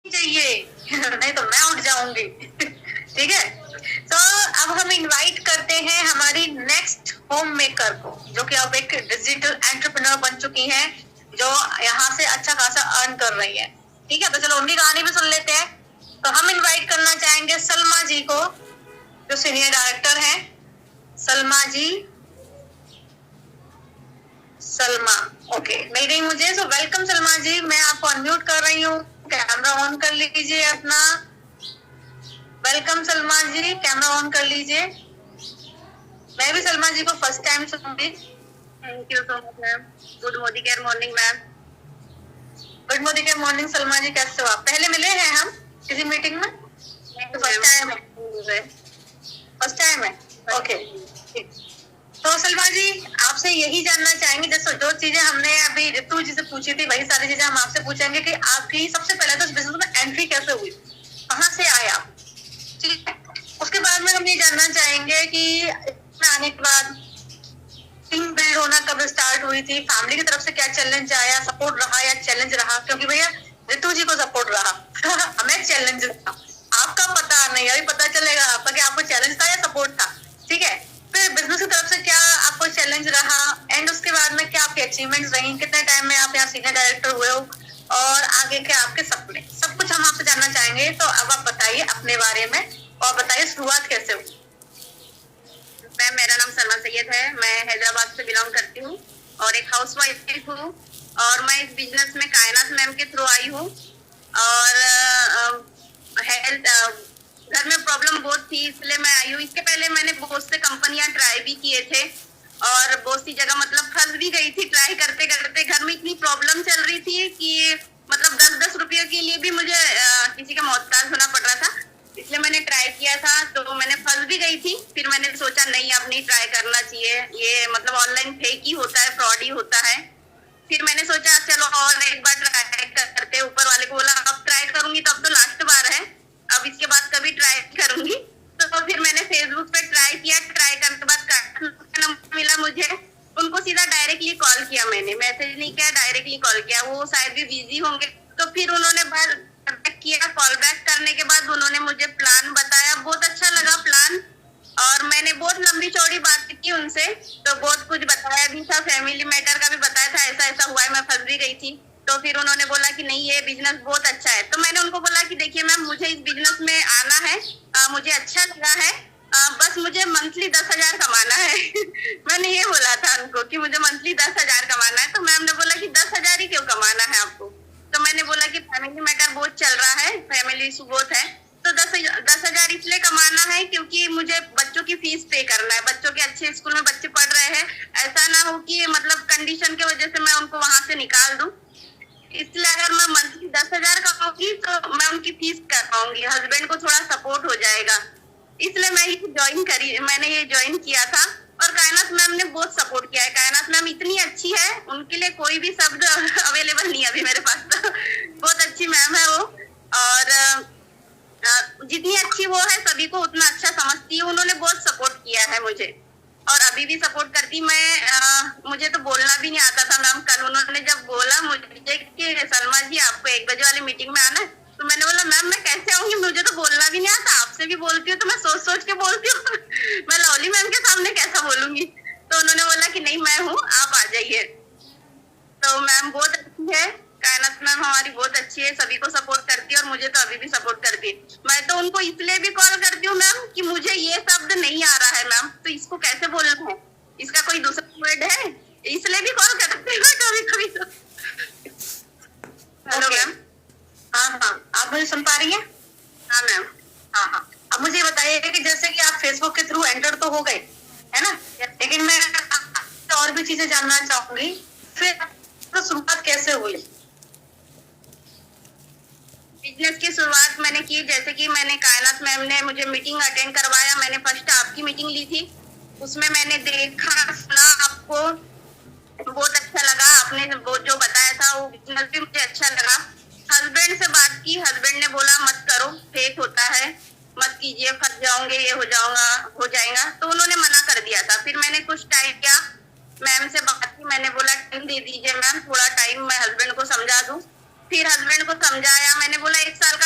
चाहिए नहीं तो मैं उठ जाऊंगी। ठीक है, तो अब हम इनवाइट करते हैं हमारी नेक्स्ट होम मेकर को, जो कि अब एक डिजिटल एंटरप्रेन्योर बन चुकी हैं, जो यहाँ से अच्छा खासा अर्न कर रही है। ठीक है, तो चलो उनकी कहानी भी सुन लेते हैं। तो हम इनवाइट करना चाहेंगे सलमा जी को, जो सीनियर डायरेक्टर हैं। सलमा जी, सलमा, ओके, मिल गई मुझे। सो वेलकम सलमा जी, मैं आपको अनम्यूट कर रही हूँ, कैमरा ऑन कर लीजिए अपना। Welcome Salma ji, camera on कर लीजिए। मैं भी सलमा जी को फर्स्ट टाइम सुनूंगी। Thank you so much ma'am. Good Modicare morning ma'am. Good Modicare morning Salma ji, कैसे हो आप? पहले मिले हैं हम किसी मीटिंग में? तो फर्स्ट टाइम है? फर्स्ट टाइम है, ओके। तो सलमा जी, आपसे यही जानना चाहेंगे, जैसे जो चीजें हमने अभी रितु जी से पूछी थी, वही सारी चीजें हम आपसे पूछेंगे कि आपकी सबसे पहले तो इस बिजनेस में एंट्री कैसे हुई, कहाँ से आए आप? ठीक है, उसके बाद में हम ये जानना चाहेंगे कि आने के बाद टीम बिल्ड होना कब स्टार्ट हुई थी, फैमिली की तरफ से क्या चैलेंज आया, सपोर्ट रहा या चैलेंज रहा? क्योंकि भैया रितु जी को सपोर्ट रहा हमें चैलेंज था, आपका पता नहीं, अभी पता चलेगा आपका कि आपको चैलेंज था या सपोर्ट था। ठीक है, फिर बिजनेस की तरफ से क्या आपको चैलेंज रहा, एंड उसके बाद में क्या आपकी अचीवमेंट्स रही, कितने टाइम में आप यहाँ सीनियर डायरेक्टर हुए हो, और आगे के आपके सपने, सब कुछ हम आपसे जानना चाहेंगे। तो अब आप बताइए अपने बारे में, और बताइए शुरुआत कैसे हुई। मैम, मेरा नाम सलमा सैयद है। मैं हैदराबाद से बिलोंग करती हूँ और एक हाउसवाइफ हूँ, और मैं इस बिजनेस में कायनात मैम के थ्रू आई हूँ। और हेल्थ घर में प्रॉब्लम बहुत थी, इसलिए मैं आई हूँ। इसके पहले मैंने बहुत से कंपनियां ट्राई भी किए थे, और बहुत सी जगह मतलब फंस भी गई थी ट्राई करते करते। घर में इतनी प्रॉब्लम चल रही थी कि मतलब 10-10 रुपये के लिए भी मुझे किसी का मोहताज होना पड़ रहा था, इसलिए मैंने ट्राई किया था। तो मैंने फंस भी गई थी, फिर मैंने सोचा नहीं, अब नहीं ट्राई करना चाहिए, ये मतलब ऑनलाइन फेक ही होता है, फ्रॉड ही होता है। फिर मैंने सोचा चलो और एक बार ट्राई करते, ऊपर वाले को बोला अब ट्राई करूंगी तो अब तो लास्ट बार है, अब इसके बाद कभी ट्राई करूंगी। तो फिर मैंने फेसबुक पे ट्राई किया, ट्राई करने के बाद नंबर मिला मुझे, उनको सीधा डायरेक्टली कॉल किया, मैंने मैसेज नहीं किया, डायरेक्टली कॉल किया। वो शायद भी बिजी होंगे, तो फिर उन्होंने किया। कॉल बैक करने के बाद उन्होंने मुझे प्लान बताया, बहुत अच्छा लगा प्लान, और मैंने बहुत लंबी चौड़ी बात की उनसे, तो बहुत कुछ बताया भी था, फैमिली मैटर का भी बताया था, ऐसा ऐसा हुआ है, मैं फंस भी गई थी। तो फिर उन्होंने बोला कि नहीं, ये बिजनेस बहुत अच्छा है। तो मैंने उनको बोला कि देखिए मैम, मुझे इस बिजनेस में आना है, मुझे अच्छा लगा है, बस मुझे मंथली 10,000 कमाना है मैंने ये बोला था उनको कि मुझे मंथली 10,000 कमाना है। तो मैम ने बोला कि 10,000 ही क्यों कमाना है आपको? तो मैंने बोला कि फैमिली मैटर बहुत चल रहा है, फैमिली इशू बहुत है, तो 10,000 इसलिए कमाना है क्योंकि मुझे बच्चों की फीस पे करना है, बच्चों के अच्छे स्कूल में बच्चे पढ़ रहे हैं, ऐसा ना हो कि मतलब कंडीशन की वजह से मैं उनको वहां से निकाल दूं। इसलिए अगर मैं मंथली 10,000 कमाऊंगी तो मैं उनकी फीस कर पाऊंगी, हस्बैंड को थोड़ा सपोर्ट हो जाएगा, इसलिए मैंने ये ज्वाइन किया था। और कायनात मैम ने बहुत सपोर्ट किया है। कायनात मैम इतनी अच्छी है, उनके लिए कोई भी शब्द अवेलेबल नहीं है अभी मेरे पास तो बहुत अच्छी मैम है वो, और जितनी अच्छी वो है सभी को उतना अच्छा समझती है। उन्होंने बहुत सपोर्ट किया है मुझे, और अभी भी सपोर्ट करती। मुझे तो बोलना भी नहीं आता था मैम, कल उन्होंने जब बोला मुझे कि सलमा जी आपको 1 बजे वाली मीटिंग में आना है, तो मैंने बोला मैम मैं कैसे आऊंगी, मुझे तो बोलना भी नहीं आता, आपसे भी बोलती हूँ तो मैं सोच सोच के बोलती हूँ मैं लवली मैम के सामने कैसा बोलूंगी? तो उन्होंने बोला कि नहीं मैं हूँ, आप आ जाइए। तो मैम बहुत अच्छी है, कायनात मैम हमारी बहुत अच्छी है, सभी को सपोर्ट करती है, और मुझे तो अभी भी सपोर्ट करती है। मैं तो उनको इसलिए भी कॉल करती हूँ मैम कि मुझे ये शब्द नहीं आ रहा है मैम, तो इसको कैसे बोलना है, इसका कोई दूसरा वर्ड है, इसलिए भी कॉल करती हूँ कभी कभी तो। Hello ma'am. हाँ हाँ, आप मुझे सुन पा रही हैं? हाँ मैम। हाँ हाँ, अब मुझे बताइए कि जैसे कि आप फेसबुक के थ्रू एंटर तो हो गए, है ना, लेकिन मैं और भी चीजें जानना चाहूंगी, फिर तो शुरुआत कैसे हुई? बिजनेस की शुरुआत मैंने की, जैसे कि मैंने कायनात मैम ने मुझे मीटिंग अटेंड करवाया, मैंने फर्स्ट आपकी मीटिंग ली थी, उसमें मैंने देखा सुना, आपको बहुत अच्छा लगा, आपने जो बताया था वो बिजनेस भी मुझे अच्छा लगा। हस्बैंड से बात की, हस्बैंड ने बोला मत करो, फेक होता है, मत कीजिए, फंस जाओगे, ये हो जाएगा, तो उन्होंने मना कर दिया था। फिर मैंने कुछ टाइम किया, मैम से बात की, मैंने बोला टाइम दे दीजिए मैम, थोड़ा टाइम मैं हस्बैंड को समझा दूं। फिर हस्बैंड को समझाया, मैंने बोला 1 साल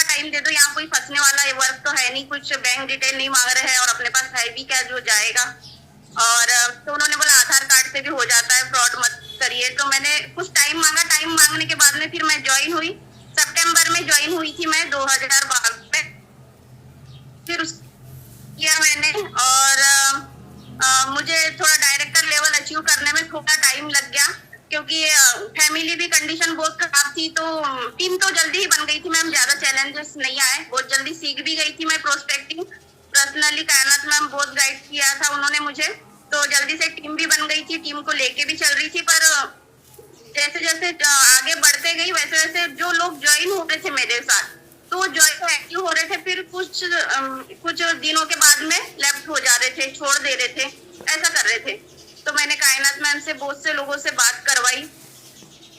कुछ बैंक डिटेल नहीं मांग रहे हैं और अपने पास है भी क्या जो जाएगा। और तो उन्होंने बोला आधार कार्ड से भी हो जाता है, फ्रॉड मत करिए। तो मैंने कुछ टाइम मांगा, टाइम मांगने के बाद में फिर मैं ज्वाइन हुई। सितंबर में ज्वाइन हुई थी मैं 2022 में। फिर उस किया मैंने और मुझे थोड़ा डायरेक्टर लेवल अचीव करने में थोड़ा टाइम लग गया, क्योंकि फैमिली भी कंडीशन बहुत खराब थी। तो टीम तो जल्दी ही बन गई थी मैम, ज्यादा चैलेंजेस नहीं आए, बहुत जल्दी सीख भी गई थी मैं प्रोस्पेक्टिंग। पर्सनली कायनात मैम बहुत गाइड किया था उन्होंने मुझे, तो जल्दी से टीम भी बन गई थी, टीम को लेके भी चल रही थी। पर जैसे जैसे आगे बढ़ते गई वैसे वैसे जो लोग ज्वाइन हो रहे थे मेरे साथ, तो ज्वाइन एक्टिव हो रहे थे, फिर कुछ दिनों के बाद में लेफ्ट हो जा रहे थे, छोड़ दे रहे थे, ऐसा कर रहे थे। तो मैंने कायनात मैम से बहुत से लोगों से बात करवाई।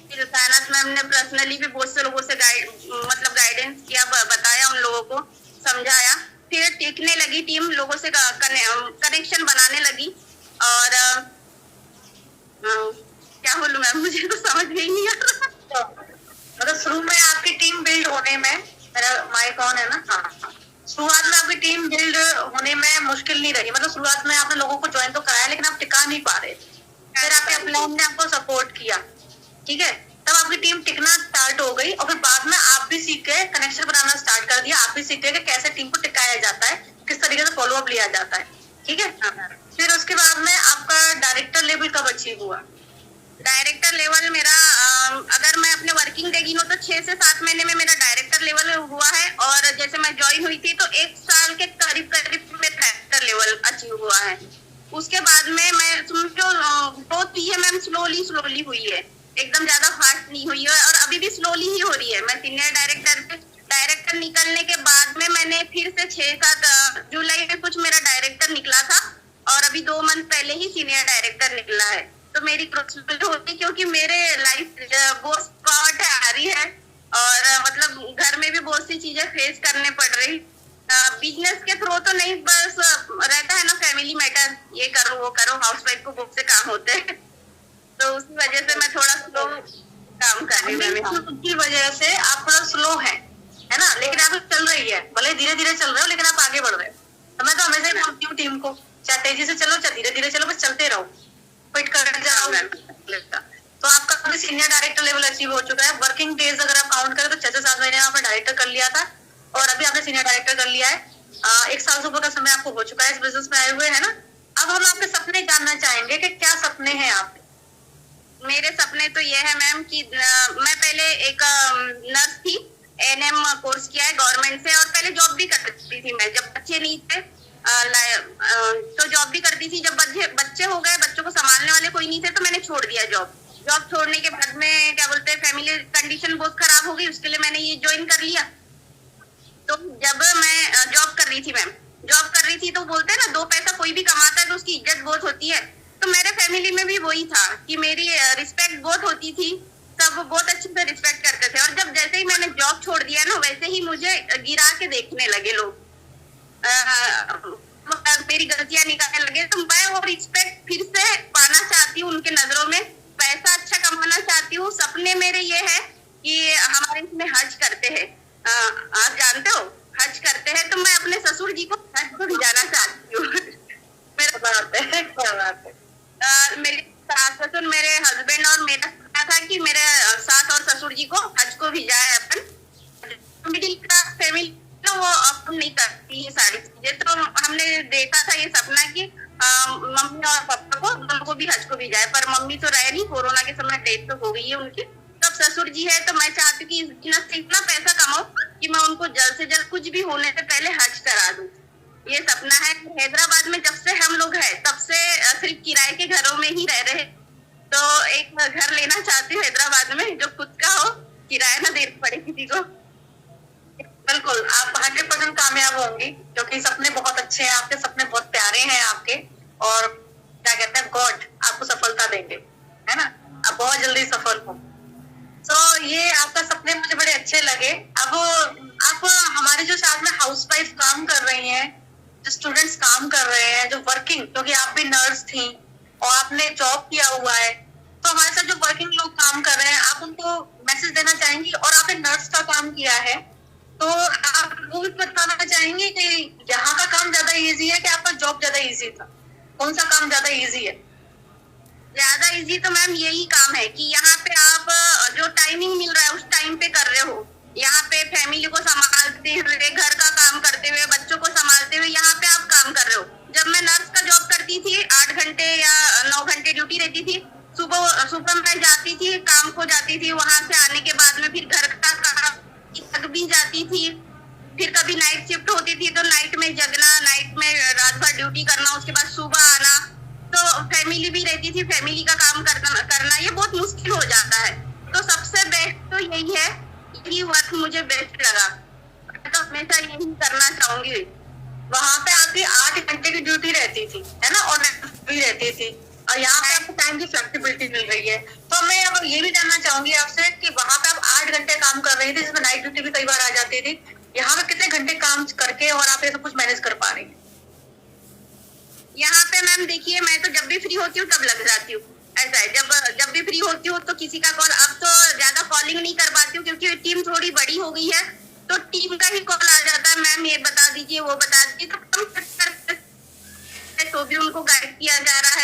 फिर कायनात मैम ने पर्सनली भी बहुत से लोगों से गाइडेंस किया, बताया, उन लोगों को समझाया। फिर टिकने लगी टीम, लोगों से कनेक्शन बनाने लगी। और क्या बोलूं मैम, मुझे तो समझ में ही नहीं आ रहा। मतलब शुरू में आपकी टीम बिल्ड होने में, मेरा माइक ऑन है ना? हाँ, शुरुआत में आपकी टीम बिल्ड होने में मुश्किल नहीं रही, मतलब शुरुआत में आपने लोगों को ज्वाइन तो कराया लेकिन आप टिका नहीं पा रहे थे। फिर आपके अपलाइन ने आपको सपोर्ट किया, ठीक है, तब आपकी टीम टिकना स्टार्ट हो गई। और फिर बाद में आप भी सीख गए, कनेक्शन बनाना स्टार्ट कर दिया, आप भी सीख गए कि कैसे टीम को टिकाया जाता है, किस तरीके से फॉलो अप लिया जाता है, ठीक है। फिर उसके बाद में आपका डायरेक्टर लेवल कब अचीव हुआ? डायरेक्टर लेवल मेरा अगर मैं अपने वर्किंग डे गिनूं तो 6 से 7 महीने में मेरा डायरेक्टर लेवल हुआ है। और जैसे मैं ज्वाइन हुई थी तो 1 साल के करीब करीब में डायरेक्टर लेवल अचीव हुआ है। उसके बाद में मैं समझो ग्रोथ हुई है मैम, स्लोली हुई है, एकदम ज्यादा फास्ट नहीं हुई है, और अभी भी स्लोली ही हो रही है। मैं सीनियर डायरेक्टर निकलने के बाद में मैंने फिर से 6-7 जुलाई में कुछ मेरा डायरेक्टर निकला था, और अभी 2 मंथ पहले ही सीनियर डायरेक्टर निकला है। तो मेरी ग्रोथ होती, क्योंकि मेरे लाइफ बहुत पार्ट आ रही है, और मतलब घर में भी बहुत सी चीजें फेस करने पड़ रही। बिजनेस के थ्रू तो नहीं, बस रहता है ना फैमिली मैटर, ये करो वो करो, हाउसवाइफ को बहुत से काम होते हैं, तो उसी वजह से मैं थोड़ा स्लो काम कर रही हूँ। की वजह से आप थोड़ा स्लो है ना, लेकिन आप चल रही है, भले धीरे धीरे चल रहे हो लेकिन आप आगे बढ़ रहे हो। तो मैं तो हमेशा ही बोलती हूँ टीम को, चाहे तेजी से चलो चाहे धीरे धीरे चलो, बस चलते रहो, क्विट कर जाओ। तो आपका अभी सीनियर डायरेक्टर लेवल अचीव हो चुका है। वर्किंग डेज अगर आप काउंट करें तो 6 से 7 महीने आपने डायरेक्टर कर लिया था, और अभी आपने सीनियर डायरेक्टर कर लिया है। 1 साल से ऊपर का समय आपको हो चुका है इस बिजनेस में आए हुए, है ना। अब हम आपके सपने जानना चाहेंगे कि क्या सपने हैं आपके? मेरे सपने तो ये है मैम कि मैं पहले एक नर्स थी, एएनएम कोर्स किया है गवर्नमेंट से, और पहले जॉब भी करती थी मैं, जब बच्चे नहीं थे तो जॉब भी करती थी। जब बच्चे हो गए, बच्चों को संभालने वाले कोई नहीं थे, तो मैंने छोड़ दिया जॉब छोड़ने के बाद में क्या बोलते हैं, फैमिली कंडीशन बहुत खराब हो गई, उसके लिए मैंने ये ज्वाइन कर लिया। तो जब मैं जॉब कर रही थी मैम, जॉब कर रही थी तो बोलते हैं ना 2 पैसा कोई भी कमाता है तो उसकी इज्जत बहुत होती है। तो मेरे फैमिली में भी वही था कि मेरी रिस्पेक्ट बहुत होती थी, सब बहुत अच्छे से रिस्पेक्ट करते थे। और जब जैसे ही मैंने जॉब छोड़ दिया ना, वैसे ही मुझे गिरा के देखने लगे लोग, मेरी गलतियां निकालने लगे। तो मैं वो रिस्पेक्ट फिर से पाना चाहती हूँ उनके नजरों में, पैसा अच्छा कमाना चाहती हूँ। सपने मेरे ये है कि हमारे इसमें हज करते हैं, आप जानते हो हज करते हैं, तो मैं अपने ससुर जी को हज को भेजाना चाहती हूँ। मेरा बात है, क्या बात है। मेरे सास ससुर, मेरे हस्बैंड और मेरा सपना था कि मेरे सास और ससुर जी को हज को भेजाए। अपन मिडिल क्लास फैमिली तो वो अपन नहीं करती ये सारी चीजें, तो हमने देखा था ये सपना कि मम्मी और पापा को दोनों को भी हज को भेजाए। पर मम्मी तो रहे नहीं, कोरोना के समय डेथ तो हो गई है उनकी। तब ससुर जी है, तो मैं चाहती हूँ कि इस बिजनेस से इतना पैसा कमाऊं कि मैं उनको जल्द से जल्द कुछ भी होने से पहले हज करा दूं। ये सपना है। हैदराबाद में जब से हम लोग हैं तब से सिर्फ किराए के घरों में ही रह रहे, तो एक घर लेना चाहती हूँ हैदराबाद में जो खुद का हो, किराया ना देना पड़े किसी को। बिल्कुल, आप 100% कामयाब होंगी, क्योंकि सपने बहुत अच्छे हैं आपके, सपने बहुत प्यारे हैं आपके, और क्या कहते हैं, गॉड आपको सफलता देंगे, है ना। आप बहुत जल्दी सफल हो। तो ये आपका सपने मुझे बड़े अच्छे लगे। अब आप हमारे जो साथ में हाउसवाइफ काम कर रही हैं, जो स्टूडेंट्स काम कर रहे हैं, जो वर्किंग, क्योंकि आप भी नर्स थी और आपने जॉब किया हुआ है, तो हमारे साथ जो वर्किंग लोग काम कर रहे हैं, आप उनको मैसेज देना चाहेंगी? और आपने नर्स का काम किया है, तो आप वो भी बताना चाहेंगे कि यहाँ इजी है कि आपका जॉब ज्यादा इजी था? कौन सा काम ज्यादा इजी है? ज्यादा इजी तो मैम यही काम है कि यहाँ पे आप जो टाइमिंग मिल रहा है उस टाइम पे कर रहे हो। यहाँ पे फैमिली को संभालते हुए, घर का काम करते हुए, बच्चों को संभालते हुए यहाँ पे आप काम कर रहे हो। जब मैं नर्स का जॉब करती थी 8 घंटे या 9 घंटे ड्यूटी रहती थी। सुबह सुबह मैं जाती थी, काम को जाती थी, वहां से आने के बाद में फिर घर का काम थक भी जाती थी। फिर कभी नाइट शिफ्ट होती थी तो नाइट में जगना, नाइट में रात भर ड्यूटी करना, उसके बाद सुबह आना, तो फैमिली भी रहती थी, फैमिली का काम करना ये बहुत मुश्किल हो जाता है। तो सबसे बेस्ट तो यही है, यही वर्क मुझे बेस्ट लगा, तो हमेशा यही करना चाहूंगी। वहां पे आपकी 8 घंटे की ड्यूटी रहती थी, है ना, और भी रहती थी, और यहाँ पे आपको टाइम की फ्लेक्सिबिलिटी मिल रही है। तो मैं अब ये भी जानना चाहूंगी आपसे कि वहां पे आप 8 घंटे काम कर रही थी, जिसमें नाइट ड्यूटी भी कई बार आ जाती थी, यहाँ पे कितने घंटे काम करके और आप ये सब कुछ मैनेज कर पा रही हैं? यहाँ पे मैम देखिए, मैं तो जब भी फ्री होती हूँ तब लग जाती हूँ। ऐसा है, जब भी फ्री होती हूँ तो किसी का कॉल, अब तो ज्यादा कॉलिंग नहीं कर पाती हूँ क्योंकि टीम थोड़ी बड़ी हो गई है, तो टीम का ही कॉल आ जाता है, मैम ये बता दीजिए, वो बता दीजिए, तो भी उनको गाइड किया जा रहा